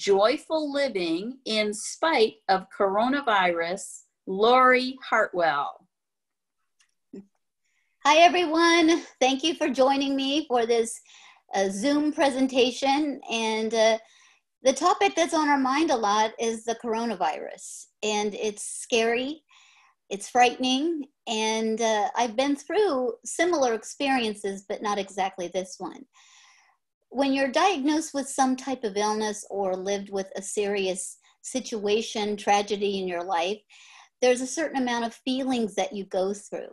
joyful living in spite of coronavirus, Lori Hartwell. Hi, everyone. Thank you for joining me for this Zoom presentation. And the topic that's on our mind a lot is the coronavirus. And it's scary, it's frightening, and I've been through similar experiences, but not exactly this one. When you're diagnosed with some type of illness or lived with a serious situation, tragedy in your life, there's a certain amount of feelings that you go through.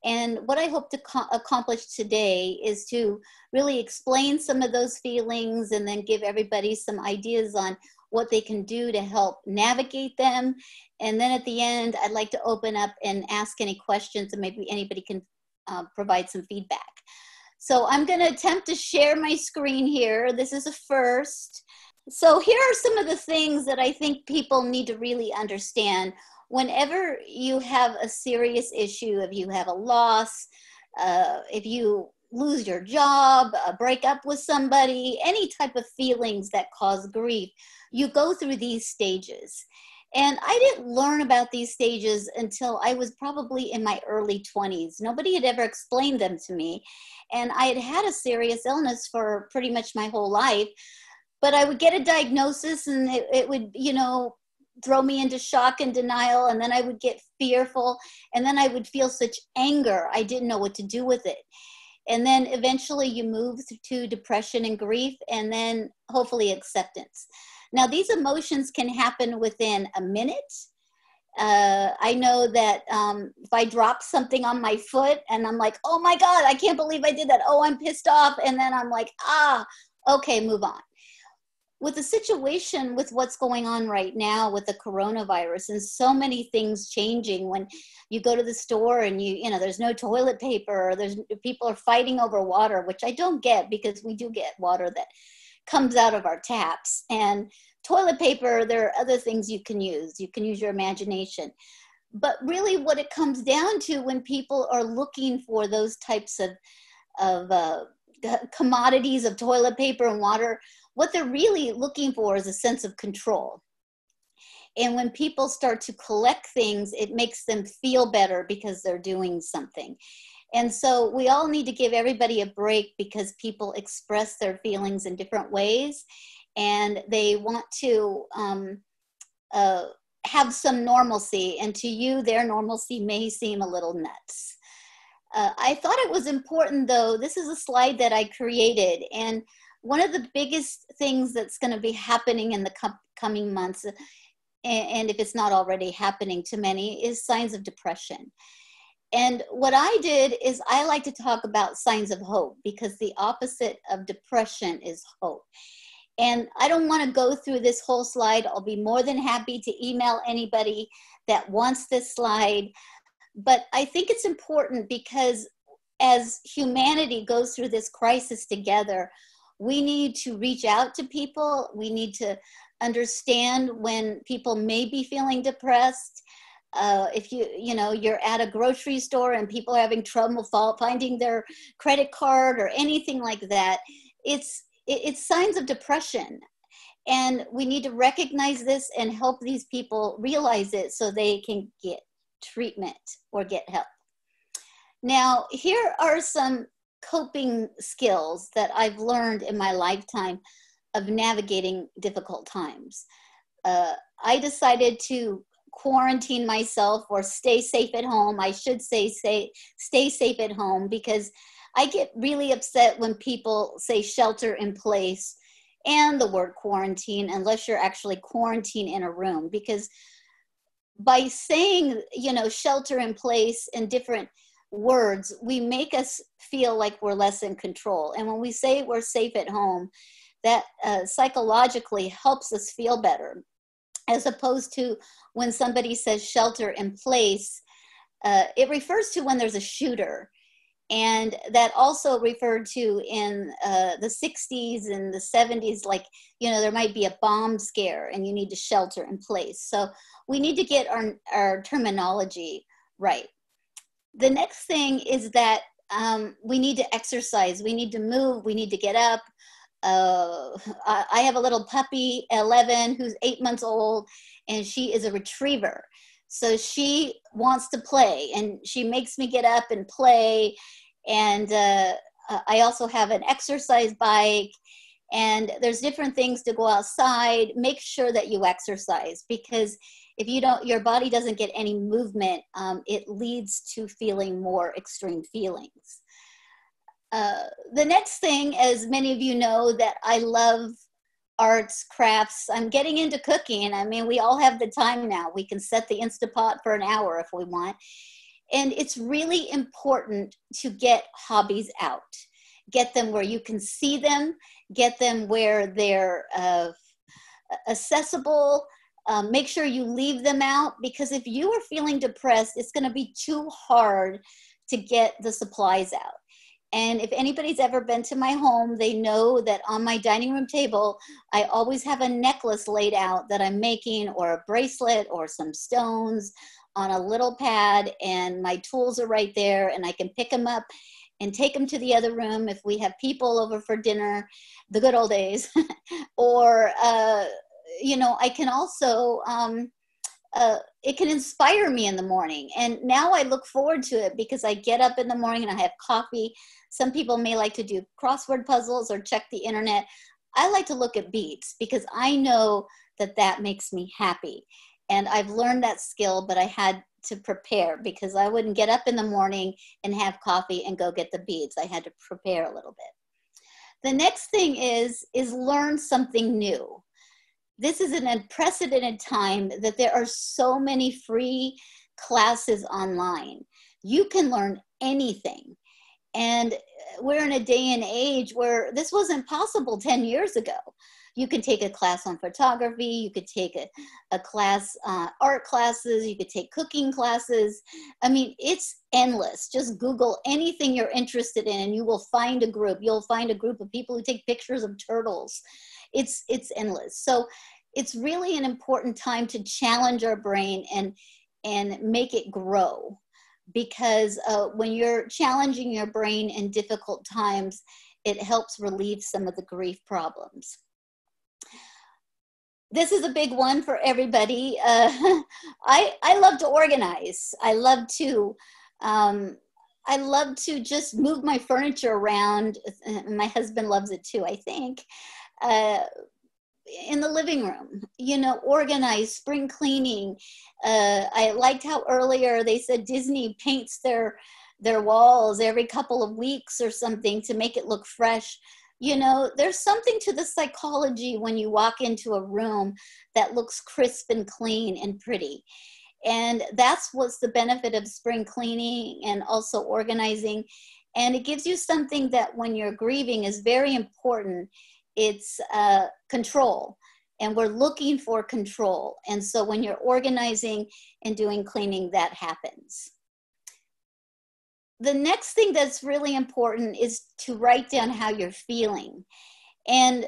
And what I hope to accomplish today is to really explain some of those feelings and then give everybody some ideas on what they can do to help navigate them. And then at the end, I'd like to open up and ask any questions, and maybe anybody can provide some feedback. So I'm going to attempt to share my screen here. This is a first. So here are some of the things that I think people need to really understand. Whenever you have a serious issue, if you have a loss, if you lose your job, break up with somebody, any type of feelings that cause grief, you go through these stages. And I didn't learn about these stages until I was probably in my early 20s. Nobody had ever explained them to me. And I had had a serious illness for pretty much my whole life. But I would get a diagnosis and it would, throw me into shock and denial, and then I would get fearful, and then I would feel such anger. I didn't know what to do with it. And then eventually you move to depression and grief, and then hopefully acceptance. Now these emotions can happen within a minute. I know that if I drop something on my foot and I'm like, oh my God, I can't believe I did that. Oh, I'm pissed off. And then I'm like, okay, move on. With the situation with what's going on right now with the coronavirus and so many things changing, when you go to the store and there's no toilet paper, or people are fighting over water, which I don't get, because we do get water that comes out of our taps. And toilet paper, there are other things you can use. You can use your imagination. But really what it comes down to, when people are looking for those types of commodities of toilet paper and water, what they're really looking for is a sense of control. And when people start to collect things, it makes them feel better because they're doing something. And so we all need to give everybody a break, because people express their feelings in different ways, and they want to have some normalcy. And to you, their normalcy may seem a little nuts. I thought it was important, though. This is a slide that I created, and one of the biggest things that's going to be happening in the coming months, and if it's not already happening to many, is signs of depression. And what I did is I like to talk about signs of hope, because the opposite of depression is hope. And I don't want to go through this whole slide. I'll be more than happy to email anybody that wants this slide. But I think it's important, because as humanity goes through this crisis together, we need to reach out to people. We need to understand when people may be feeling depressed. If you're at a grocery store and people are having trouble finding their credit card or anything like that, it's signs of depression. And we need to recognize this and help these people realize it so they can get treatment or get help. Now, here are some coping skills that I've learned in my lifetime of navigating difficult times. I decided to quarantine myself, or stay safe at home. I should say stay safe at home, because I get really upset when people say shelter in place and the word quarantine, unless you're actually quarantined in a room. Because by saying, shelter in place in different words, we make us feel like we're less in control. And when we say we're safe at home, that psychologically helps us feel better, as opposed to when somebody says shelter in place. It refers to when there's a shooter. And that also referred to in the 60s and the 70s, like, there might be a bomb scare and you need to shelter in place. So we need to get our terminology right. The next thing is that we need to exercise. We need to move. We need to get up. I have a little puppy, 11, who's 8 months old, and she is a retriever. So she wants to play, and she makes me get up and play. And I also have an exercise bike, and there's different things to go outside. Make sure that you exercise, because if you don't, your body doesn't get any movement, it leads to feeling more extreme feelings. The next thing, as many of you know, that I love arts, crafts. I'm getting into cooking. I mean, we all have the time now. We can set the Instapot for an hour if we want. And it's really important to get hobbies out. Get them where you can see them. Get them where they're accessible. Make sure you leave them out, because if you are feeling depressed, it's going to be too hard to get the supplies out. And if anybody's ever been to my home, they know that on my dining room table, I always have a necklace laid out that I'm making, or a bracelet, or some stones on a little pad, and my tools are right there, and I can pick them up and take them to the other room if we have people over for dinner, the good old days. Or, you know, I can also, it can inspire me in the morning. And now I look forward to it, because I get up in the morning and I have coffee. Some people may like to do crossword puzzles or check the internet. I like to look at beats, because I know that that makes me happy. And I've learned that skill, but I had to prepare, because I wouldn't get up in the morning and have coffee and go get the beads. I had to prepare a little bit. The next thing is learn something new. This is an unprecedented time that there are so many free classes online. You can learn anything. And we're in a day and age where this wasn't possible 10 years ago. You can take a class on photography, you could take a class, art classes, you could take cooking classes. I mean, it's endless. Just Google anything you're interested in and you will find a group. You'll find a group of people who take pictures of turtles. It's endless. So it's really an important time to challenge our brain and make it grow. Because when you're challenging your brain in difficult times, it helps relieve some of the grief problems. This is a big one for everybody. I love to organize. I love to just move my furniture around. My husband loves it too, I think. In the living room, you know, organize, spring cleaning. I liked how earlier they said Disney paints their walls every couple of weeks or something to make it look fresh. You know, there's something to the psychology when you walk into a room that looks crisp and clean and pretty. And that's what's the benefit of spring cleaning and also organizing. And it gives you something that when you're grieving is very important. It's control, and we're looking for control. And so when you're organizing and doing cleaning, that happens. The next thing that's really important is to write down how you're feeling. And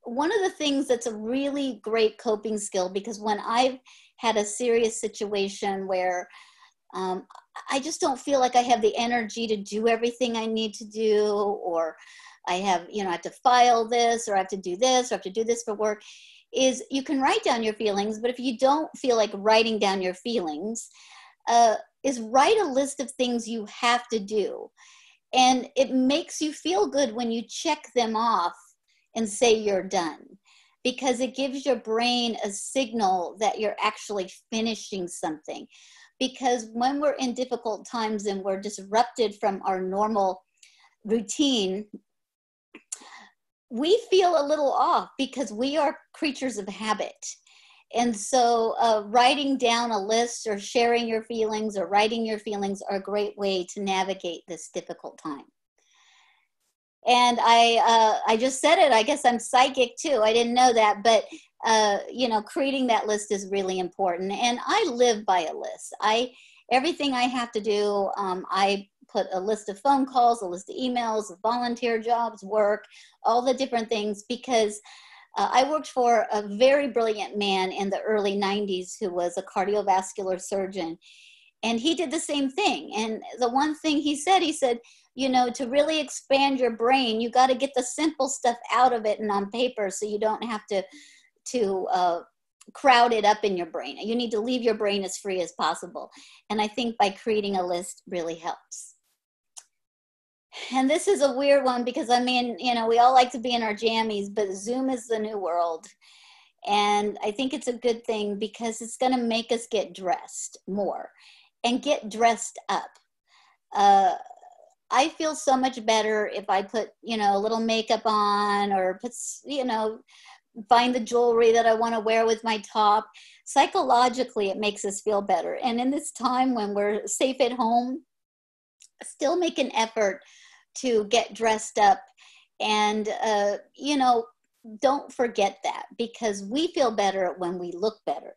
one of the things that's a really great coping skill, because when I've had a serious situation where I just don't feel like I have the energy to do everything I need to do, or I have, you know, I have to file this, or I have to do this, or I have to do this for work, is you can write down your feelings. But if you don't feel like writing down your feelings, is write a list of things you have to do. And it makes you feel good when you check them off and say you're done, because it gives your brain a signal that you're actually finishing something. Because when we're in difficult times and we're disrupted from our normal routine, we feel a little off, because we are creatures of habit. And so writing down a list or sharing your feelings or writing your feelings are a great way to navigate this difficult time. And I just said it, I guess I'm psychic too. I didn't know that, but you know, creating that list is really important. And I live by a list. Everything I have to do, I put a list of phone calls, a list of emails, volunteer jobs, work, all the different things, because I worked for a very brilliant man in the early 90s who was a cardiovascular surgeon. And he did the same thing. And the one thing he said, you know, to really expand your brain, you got to get the simple stuff out of it and on paper, so you don't have to crowd it up in your brain. You need to leave your brain as free as possible. And I think by creating a list really helps. And this is a weird one because, I mean, you know, we all like to be in our jammies, but Zoom is the new world. And I think it's a good thing because it's going to make us get dressed more and get dressed up. I feel so much better if I put, you know, a little makeup on, or put, you know, find the jewelry that I want to wear with my top. Psychologically, it makes us feel better. And in this time when we're safe at home, still make an effort to get dressed up. And, you know, don't forget that, because we feel better when we look better.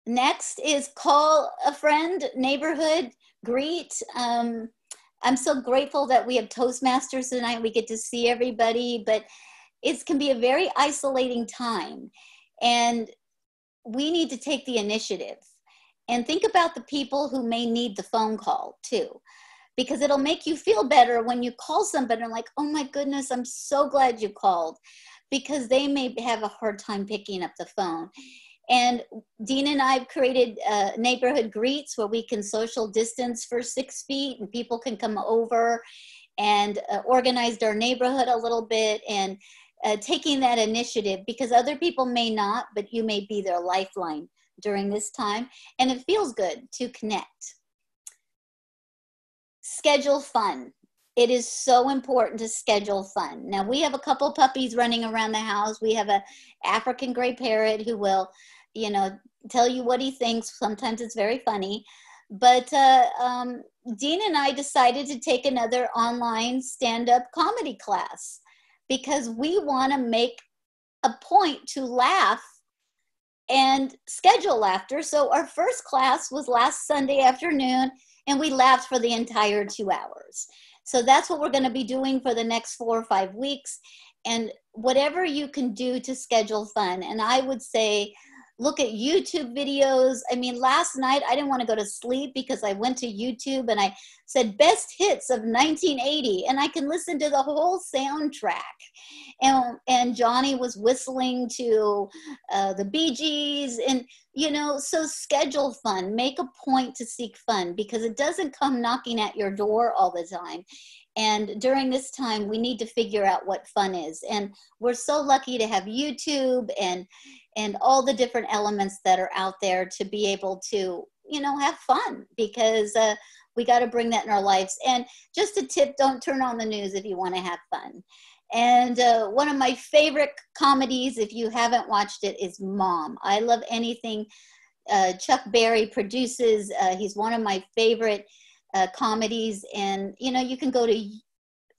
Next is call a friend, neighborhood, greet. I'm so grateful that we have Toastmasters tonight. We get to see everybody, but it can be a very isolating time. And we need to take the initiative and think about the people who may need the phone call too, because it'll make you feel better when you call somebody and like, oh my goodness, I'm so glad you called, because they may have a hard time picking up the phone. And Dean and I have created neighborhood greets where we can social distance for 6 feet and people can come over, and organized our neighborhood a little bit, and taking that initiative, because other people may not, but you may be their lifeline during this time. And it feels good to connect. Schedule fun. It is so important to schedule fun. Now, we have a couple puppies running around the house. We have an African gray parrot who will, you know, tell you what he thinks. Sometimes it's very funny. But Dean and I decided to take another online stand-up comedy class, because we want to make a point to laugh and schedule laughter. So our first class was last Sunday afternoon, and we laughed for the entire 2 hours. So that's what we're going to be doing for the next 4 or 5 weeks. And whatever you can do to schedule fun. And I would say, look at YouTube videos. I mean, last night I didn't want to go to sleep because I went to YouTube and I said best hits of 1980, and I can listen to the whole soundtrack. And Johnny was whistling to the Bee Gees, and, you know, so schedule fun. Make a point to seek fun, because it doesn't come knocking at your door all the time. And during this time, we need to figure out what fun is. And we're so lucky to have YouTube and all the different elements that are out there to be able to, you know, have fun, because we got to bring that in our lives. And just a tip, don't turn on the news if you want to have fun. And one of my favorite comedies, if you haven't watched it, is Mom. I love anything Chuck Berry produces. He's one of my favorite comedies. And, you know, you can go to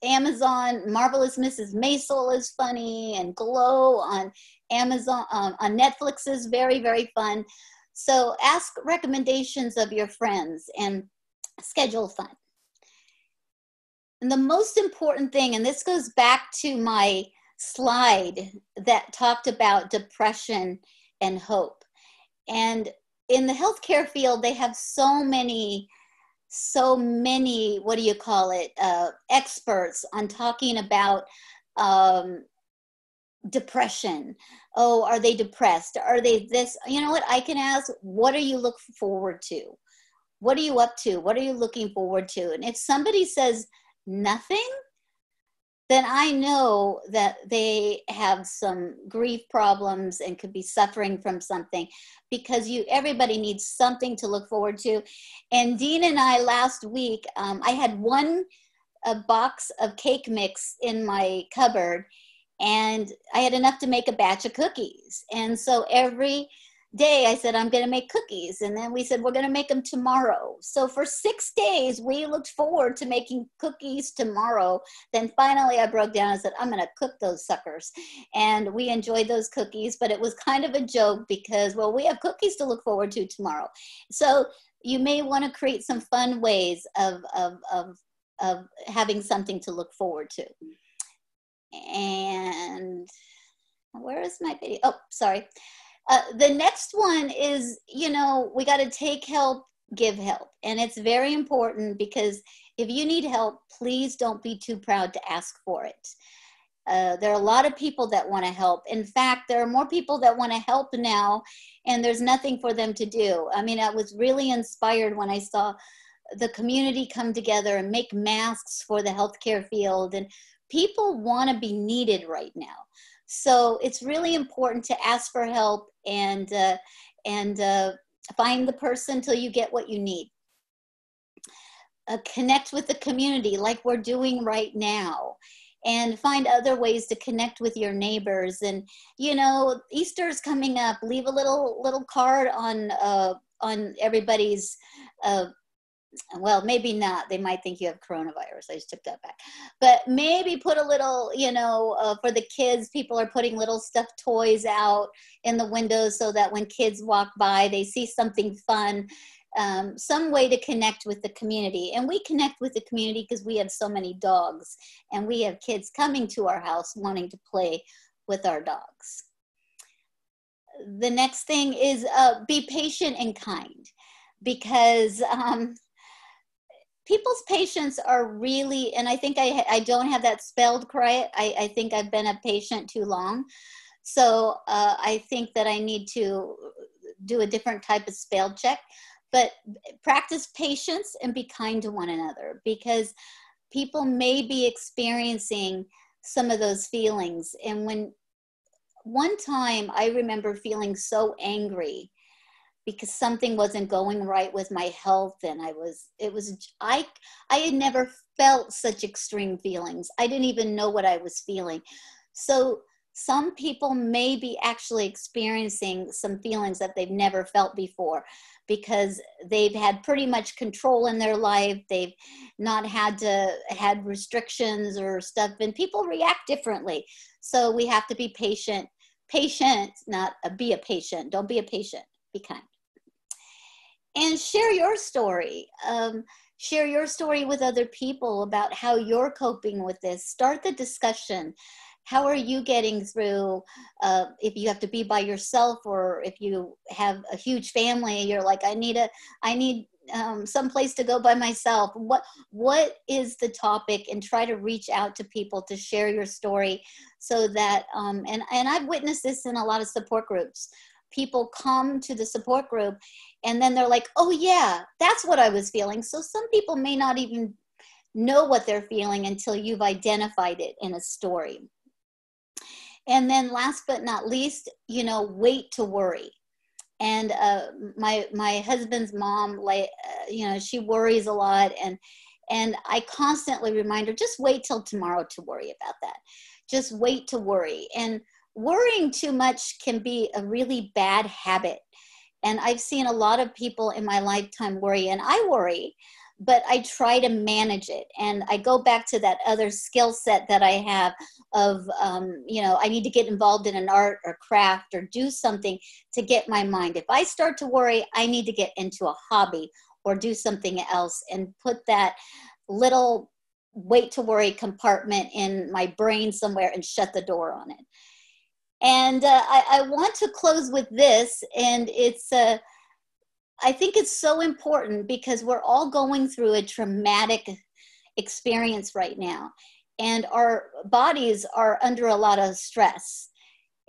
Amazon. Marvelous Mrs. Maisel is funny, and Glow on Amazon, on Netflix is very, very fun. So ask recommendations of your friends and schedule fun. And the most important thing, and this goes back to my slide that talked about depression and hope. And in the healthcare field, they have so many, what do you call it, experts on talking about depression. Oh, are they depressed? Are they this? You know what? I can ask, what are you looking forward to? What are you up to? What are you looking forward to? And if somebody says nothing, then I know that they have some grief problems and could be suffering from something, because everybody needs something to look forward to. And Dean and I last week, I had a box of cake mix in my cupboard, and I had enough to make a batch of cookies. And so every day I said, I'm going to make cookies. And then we said, we're going to make them tomorrow. So for 6 days, we looked forward to making cookies tomorrow. Then finally I broke down and said, I'm going to cook those suckers. And we enjoyed those cookies, but it was kind of a joke because, well, we have cookies to look forward to tomorrow. So you may want to create some fun ways of having something to look forward to. And where is my video? Oh, sorry. The next one is, you know, we got to take help, give help. And it's very important, because if you need help, please don't be too proud to ask for it. There are a lot of people that want to help. In fact, there are more people that want to help now, and there's nothing for them to do. I mean, I was really inspired when I saw the community come together and make masks for the healthcare field, and people want to be needed right now. So it's really important to ask for help and find the person till you get what you need. Connect with the community like we're doing right now, and find other ways to connect with your neighbors. And, you know, Easter's coming up. Leave a little card on everybody's, well, maybe not. They might think you have coronavirus. I just took that back. But maybe put a little, you know, for the kids, people are putting little stuffed toys out in the windows so that when kids walk by, they see something fun. Some way to connect with the community. And we connect with the community because we have so many dogs, and we have kids coming to our house wanting to play with our dogs. The next thing is be patient and kind, because people's patience are really, and I think I don't have that spelled correct. I think I've been a patient too long. So I think that I need to do a different type of spell check. But practice patience and be kind to one another, because people may be experiencing some of those feelings. And when one time I remember feeling so angry because something wasn't going right with my health, and I had never felt such extreme feelings. I didn't even know what I was feeling. So some people may be actually experiencing some feelings that they've never felt before, because they've had pretty much control in their life. They've not had restrictions or stuff, and people react differently. So we have to be patient, not be a patient. Don't be a patient, be kind. And share your story. Share your story with other people about how you're coping with this. Start the discussion. How are you getting through, if you have to be by yourself, or if you have a huge family, you're like, I need some place to go by myself. What is the topic? And try to reach out to people to share your story, so that, and I've witnessed this in a lot of support groups. People come to the support group and then they're like, oh yeah, that's what I was feeling. So some people may not even know what they're feeling until you've identified it in a story. And then last but not least, you know, wait to worry. And my husband's mom, you know, she worries a lot, and I constantly remind her, just wait till tomorrow to worry about that. Just wait to worry. And worrying too much can be a really bad habit. And I've seen a lot of people in my lifetime worry, and I worry, but I try to manage it. And I go back to that other skill set that I have of, you know, I need to get involved in an art or craft or do something to get my mind. If I start to worry, I need to get into a hobby or do something else and put that little wait to worry compartment in my brain somewhere and shut the door on it. And I want to close with this, and it's, I think it's so important because we're all going through a traumatic experience right now, and our bodies are under a lot of stress.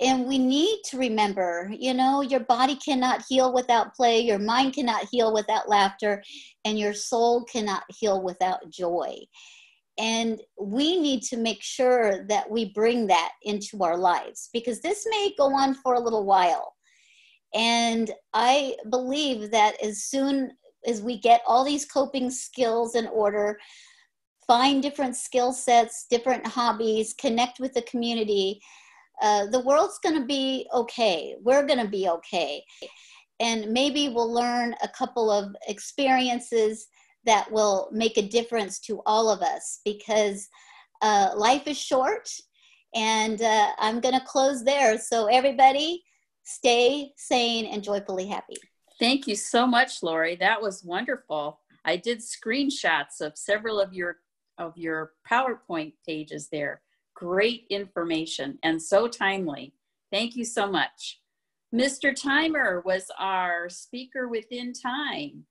And we need to remember, you know, your body cannot heal without play, your mind cannot heal without laughter, and your soul cannot heal without joy. And we need to make sure that we bring that into our lives, because this may go on for a little while. And I believe that as soon as we get all these coping skills in order, find different skill sets, different hobbies, connect with the community, the world's going to be okay. We're going to be okay. And maybe we'll learn a couple of experiences that will make a difference to all of us, because life is short. And I'm going to close there. So everybody, stay sane and joyfully happy. Thank you so much, Lori. That was wonderful. I did screenshots of several of your PowerPoint pages there. Great information and so timely. Thank you so much. Mr. Timer was our speaker within time.